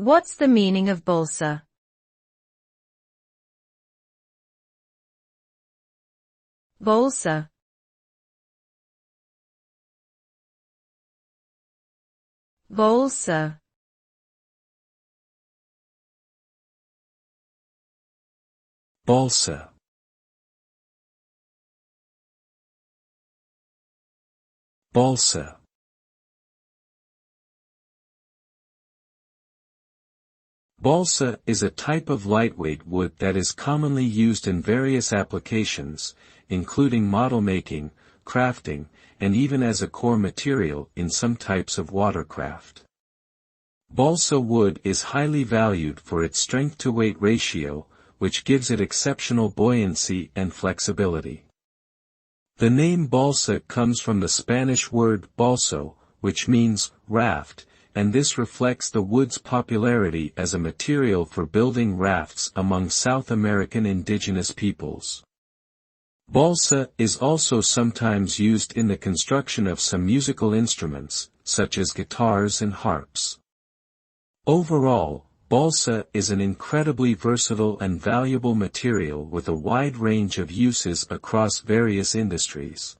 What's the meaning of balsa? Balsa. Balsa. Balsa. Balsa. Balsa is a type of lightweight wood that is commonly used in various applications, including model making, crafting, and even as a core material in some types of watercraft. Balsa wood is highly valued for its strength-to-weight ratio, which gives it exceptional buoyancy and flexibility. The name balsa comes from the Spanish word balso, which means raft, and this reflects the wood's popularity as a material for building rafts among South American indigenous peoples. Balsa is also sometimes used in the construction of some musical instruments, such as guitars and harps. Overall, balsa is an incredibly versatile and valuable material with a wide range of uses across various industries.